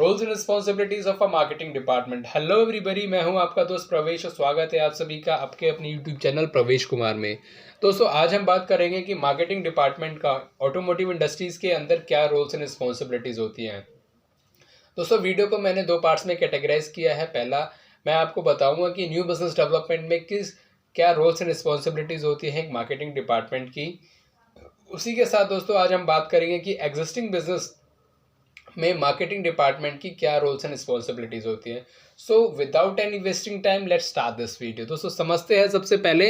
Roles and responsibilities of a marketing department. Hello everybody, मैं हूं आपका दोस्त प्रवेश और स्वागत है आप सभी का आपके अपने यूट्यूब चैनल प्रवेश कुमार में। दोस्तों, आज हम बात करेंगे कि मार्केटिंग डिपार्टमेंट का ऑटोमोटिव इंडस्ट्रीज के अंदर क्या रोल्स एंड रिस्पॉन्सिबिलिटीज होती हैं। दोस्तों, वीडियो को मैंने दो पार्ट्स में कैटेगराइज किया है। पहला, मैं आपको बताऊंगा कि न्यू बिजनेस डेवलपमेंट में क्या रोल्स एंड रिस्पॉन्सिबिलिटीज होती हैं एक मार्केटिंग डिपार्टमेंट की। उसी के साथ दोस्तों आज हम बात करेंगे कि एग्जिस्टिंग बिजनेस में मार्केटिंग डिपार्टमेंट की क्या रोल्स एंड रिस्पॉन्सिबिलिटीज होती हैं। So without any wasting time let's start this video. दोस्तों, समझते हैं सबसे पहले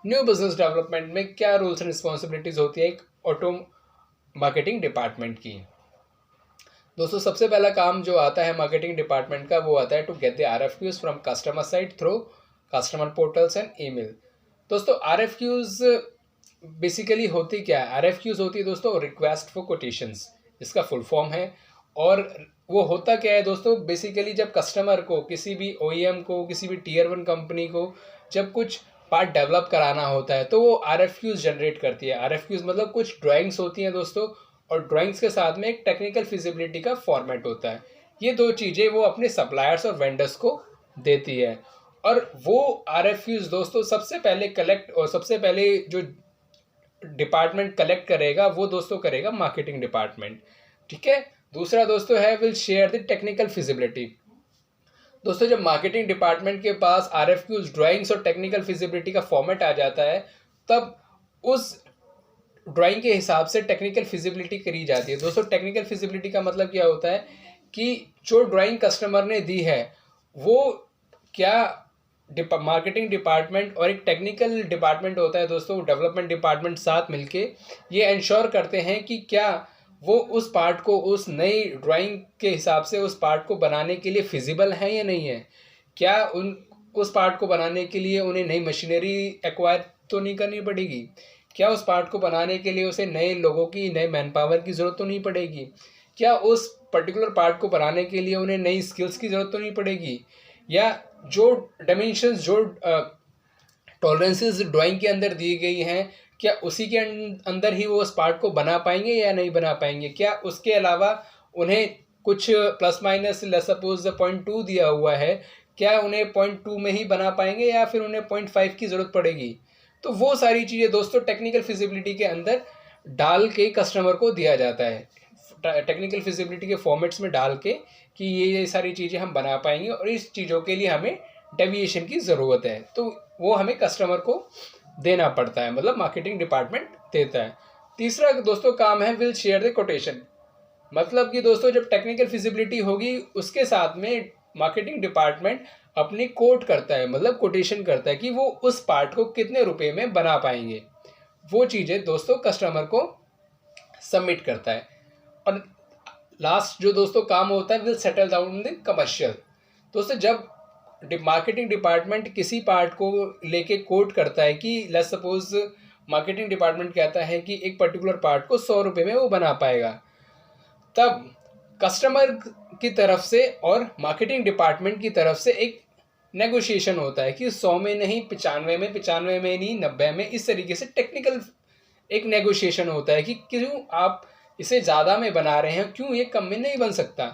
न्यू बिजनेस डेवलपमेंट में क्या रोल्स एंड रिस्पॉन्सिबिलिटीज होती है एक ऑटो मार्केटिंग डिपार्टमेंट की। दोस्तों, सबसे पहला काम जो आता है मार्केटिंग डिपार्टमेंट का वो आता है to get the RFQs from customer side through customer portals and email. दोस्तों, RFQs बेसिकली होती क्या है? RFQs होती है दोस्तों रिक्वेस्ट फॉर कोटेशंस, इसका फुल फॉर्म है। और वो होता क्या है दोस्तों, बेसिकली जब कस्टमर को, किसी भी OEM को, किसी भी Tier 1 कंपनी को जब कुछ पार्ट डेवलप कराना होता है तो वो RFQs जनरेट करती है। RFQs मतलब कुछ ड्राइंग्स होती हैं दोस्तों, और ड्राइंग्स के साथ में एक टेक्निकल फिजिबिलिटी का फॉर्मेट होता है। ये दो चीज़ें वो अपने सप्लायर्स और वेंडर्स को देती है। और वो RFQs दोस्तों सबसे पहले कलेक्ट, और सबसे पहले जो डिपार्टमेंट कलेक्ट करेगा वो दोस्तों करेगा मार्केटिंग डिपार्टमेंट। ठीक है। दूसरा दोस्तों है will share the technical feasibility. दोस्तों, जब मार्केटिंग डिपार्टमेंट के पास RFQs, ड्राइंग्स और टेक्निकल फिजिबिलिटी का फॉर्मेट आ जाता है, तब उस ड्राइंग के हिसाब से टेक्निकल फिजिबिलिटी करी जाती है। दोस्तों, टेक्निकल फिजिबिलिटी का मतलब क्या होता है कि जो ड्राइंग कस्टमर ने दी है वो क्या मार्केटिंग डिपार्टमेंट और एक टेक्निकल डिपार्टमेंट होता है दोस्तों, डेवलपमेंट डिपार्टमेंट साथ मिलके ये इंश्योर करते हैं कि क्या वो उस पार्ट को, उस नई ड्राइंग के हिसाब से उस पार्ट को बनाने के लिए फिजिबल है या नहीं है। क्या उस पार्ट को बनाने के लिए उन्हें नई मशीनरी एक्वायर तो नहीं करनी पड़ेगी। क्या उस पार्ट को बनाने के लिए उसे नए लोगों की, नए मैन पावर की ज़रूरत तो नहीं पड़ेगी। क्या उस पर्टिकुलर पार्ट को बनाने के लिए उन्हें नई स्किल्स की ज़रूरत तो नहीं पड़ेगी। या जो डायमेंशंस, जो टॉलरेंसेस ड्राइंग के अंदर दी गई हैं, क्या उसी के अंदर ही वो उस पार्ट को बना पाएंगे या नहीं बना पाएंगे। क्या उसके अलावा उन्हें कुछ प्लस माइनस, सपोज 0.2 दिया हुआ है, क्या उन्हें 0.2 में ही बना पाएंगे या फिर उन्हें 0.5 की ज़रूरत पड़ेगी। तो वो सारी चीज़ें दोस्तों टेक्निकल फिजिबिलिटी के अंदर डाल के कस्टमर को दिया जाता है, टेक्निकल फिजिबिलिटी के फॉर्मेट्स में डाल के कि ये सारी चीज़ें हम बना पाएंगे और इस चीज़ों के लिए हमें डेविएशन की ज़रूरत है, तो वो हमें कस्टमर को देना पड़ता है, मतलब मार्केटिंग डिपार्टमेंट देता है। तीसरा दोस्तों काम है विल शेयर द कोटेशन। मतलब कि दोस्तों जब टेक्निकल फिजिबिलिटी होगी उसके साथ में मार्केटिंग डिपार्टमेंट अपनी कोट करता है, मतलब कोटेशन करता है कि वो उस पार्ट को कितने रुपए में बना पाएंगे। वो चीज़ें दोस्तों कस्टमर को सबमिट करता है। और लास्ट जो दोस्तों काम होता है will settle down the commercial. दोस्तों, जब मार्केटिंग डिपार्टमेंट किसी पार्ट को लेके कोट करता है कि लेट्स सपोज मार्केटिंग डिपार्टमेंट कहता है कि एक पर्टिकुलर पार्ट को 100 रुपये में वो बना पाएगा, तब कस्टमर की तरफ से और मार्केटिंग डिपार्टमेंट की तरफ से एक नेगोशिएशन होता है कि 100 में नहीं, 95 में, 95 में नहीं, 90 में। इस तरीके से टेक्निकल एक नेगोशिएशन होता है कि क्यों आप इसे ज़्यादा में बना रहे हैं, क्यों ये कम में नहीं बन सकता।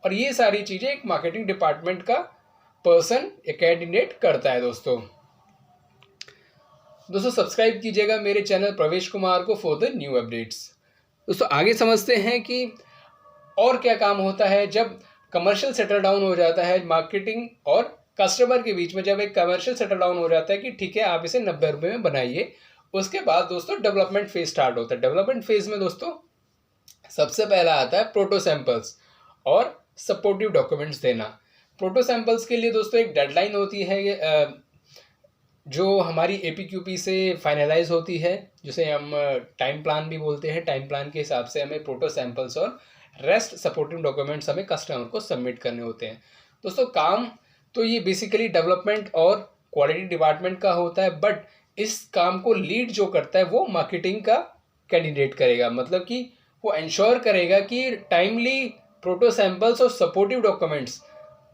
और ये सारी चीज़ें एक मार्केटिंग डिपार्टमेंट का पर्सन या कैंडिडेट करता है। दोस्तों सब्सक्राइब कीजिएगा मेरे चैनल प्रवेश कुमार को फॉर द न्यू अपडेट्स। दोस्तों आगे समझते हैं कि और क्या काम होता है जब कमर्शियल सेटल डाउन हो जाता है मार्केटिंग और कस्टमर के बीच में। जब एक कमर्शियल सेटल डाउन हो जाता है कि ठीक है आप इसे 90 रुपये में बनाइए, उसके बाद दोस्तों डेवलपमेंट फेज स्टार्ट होता है। डेवलपमेंट फेज में दोस्तों सबसे पहला आता है प्रोटो सैंपल्स और सपोर्टिव डॉक्यूमेंट्स देना। प्रोटो सैंपल्स के लिए दोस्तों एक डेडलाइन होती है जो हमारी APQP से फाइनलाइज होती है, जिसे हम टाइम प्लान भी बोलते हैं। टाइम प्लान के हिसाब से हमें प्रोटो सैंपल्स और रेस्ट सपोर्टिव डॉक्यूमेंट्स हमें कस्टमर को सबमिट करने होते हैं। दोस्तों काम तो ये बेसिकली डेवलपमेंट और क्वालिटी डिपार्टमेंट का होता है, बट इस काम को लीड जो करता है वो मार्केटिंग का कैंडिडेट करेगा। मतलब कि वो इंश्योर करेगा कि टाइमली प्रोटो सैंपल्स और सपोर्टिव डॉक्यूमेंट्स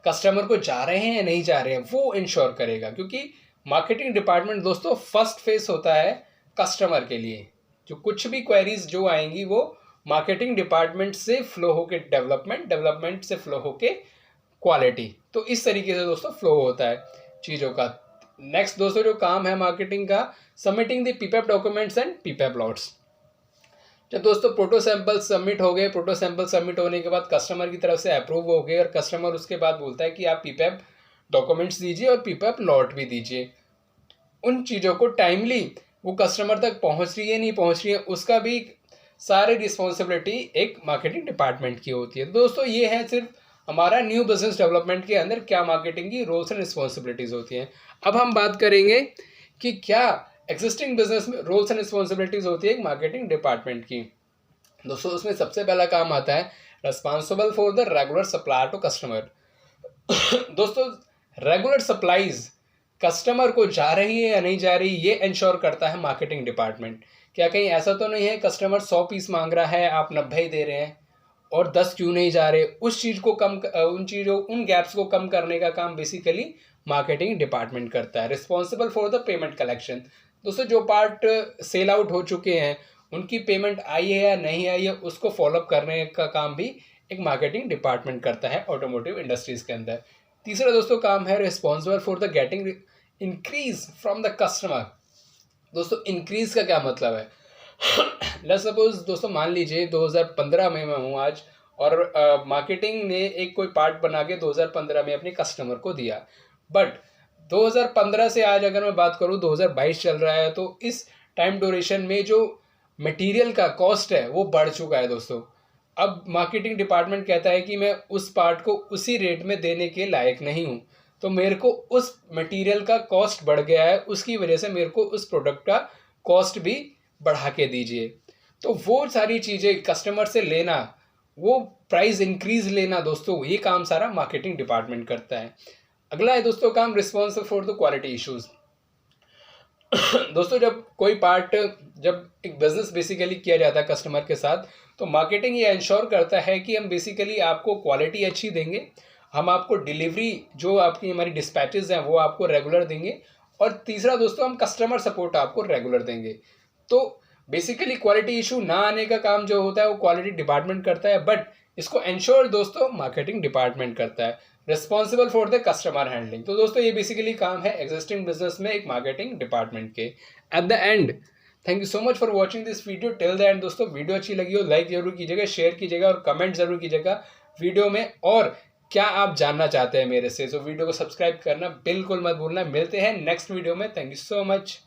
कस्टमर को जा रहे हैं या नहीं जा रहे हैं, वो इंश्योर करेगा। क्योंकि मार्केटिंग डिपार्टमेंट दोस्तों फर्स्ट फेस होता है कस्टमर के लिए। जो कुछ भी क्वेरीज जो आएंगी वो मार्केटिंग डिपार्टमेंट से फ्लो होके डेवलपमेंट, डेवलपमेंट से फ्लो होके क्वालिटी। तो इस तरीके से दोस्तों फ्लो होता है चीज़ों का। नेक्स्ट दोस्तों जो काम है मार्केटिंग का, submitting the PPAP documents and PPAP lots. जब दोस्तों प्रोटो सैंपल सबमिट हो गए, प्रोटो सैंपल सबमिट होने के बाद कस्टमर की तरफ से अप्रूव हो गए और कस्टमर उसके बाद बोलता है कि आप पीपैप डॉक्यूमेंट्स दीजिए और पीपैप लॉट भी दीजिए। उन चीज़ों को टाइमली वो कस्टमर तक पहुंच रही है नहीं पहुंच रही है, उसका भी सारी रिस्पॉन्सिबिलिटी एक मार्केटिंग डिपार्टमेंट की होती है। दोस्तों ये है सिर्फ हमारा न्यू बिजनेस डेवलपमेंट के अंदर क्या मार्केटिंग की रोल्स एंड रिस्पॉन्सिबिलिटीज़ होती हैं। अब हम बात करेंगे कि क्या एग्जिस्टिंग बिजनेस में रोल्स एंड रिस्पॉन्सिबिलिटीज़ होती है एक मार्केटिंग डिपार्टमेंट की। दोस्तों उसमें सबसे पहला काम आता है responsible for the regular supply to customer. दोस्तों रेगुलर सप्लाईज कस्टमर को जा रही है या नहीं जा रही, ये इंश्योर करता है मार्केटिंग डिपार्टमेंट। क्या कहीं ऐसा तो नहीं है कस्टमर 100 पीस मांग रहा है, आप 90 दे रहे हैं और 10 क्यों नहीं जा रहे। उस चीज़ को कम, उन गैप्स को कम करने का काम बेसिकली मार्केटिंग डिपार्टमेंट करता है। Responsible for the payment collection. दोस्तों जो पार्ट सेल आउट हो चुके हैं उनकी पेमेंट आई है या नहीं आई है, उसको फॉलोअप करने का काम भी एक मार्केटिंग डिपार्टमेंट करता है ऑटोमोटिव इंडस्ट्रीज के अंदर। तीसरा दोस्तों काम है responsible for the getting increase from the customer. दोस्तों इंक्रीज का क्या मतलब है? लेट्स सपोज दोस्तों मान लीजिए 2015 में मैं हूँ आज और मार्केटिंग ने एक कोई पार्ट बना के 2015 में अपने कस्टमर को दिया, बट 2015 से आज अगर मैं बात करूँ 2022 चल रहा है, तो इस टाइम ड्यूरेशन में जो मटेरियल का कॉस्ट है वो बढ़ चुका है दोस्तों। अब मार्केटिंग डिपार्टमेंट कहता है कि मैं उस पार्ट को उसी रेट में देने के लायक नहीं हूँ, तो मेरे को उस मटेरियल का कॉस्ट बढ़ गया है, उसकी वजह से मेरे को उस प्रोडक्ट का कॉस्ट भी बढ़ा के दीजिए। तो वो सारी चीज़ें कस्टमर से लेना, वो प्राइस इंक्रीज लेना, दोस्तों ये काम सारा मार्केटिंग डिपार्टमेंट करता है। अगला है दोस्तों काम responsible for the quality issues. दोस्तों जब एक बिजनेस बेसिकली किया जाता है कस्टमर के साथ, तो मार्केटिंग ये इंश्योर करता है कि हम बेसिकली आपको क्वालिटी अच्छी देंगे, हम आपको डिलीवरी जो आपकी हमारी डिस्पैचेज हैं वो आपको रेगुलर देंगे, और तीसरा दोस्तों हम कस्टमर सपोर्ट आपको रेगुलर देंगे। तो बेसिकली क्वालिटी इशू ना आने का काम जो होता है वो क्वालिटी डिपार्टमेंट करता है, बट इसको इंश्योर दोस्तों मार्केटिंग डिपार्टमेंट करता है। Responsible for the customer handling. तो दोस्तों ये बेसिकली काम है एग्जिस्टिंग बिजनेस में एक मार्केटिंग डिपार्टमेंट के। At the end thank you so much for watching this video till the end. दोस्तों वीडियो अच्छी लगी हो लाइक जरूर कीजिएगा, शेयर कीजिएगा और कमेंट जरूर कीजिएगा वीडियो में, और क्या आप जानना चाहते हैं मेरे से। तो वीडियो को सब्सक्राइब करना बिल्कुल मत भूलना। मिलते हैं नेक्स्ट वीडियो में। Thank you so much.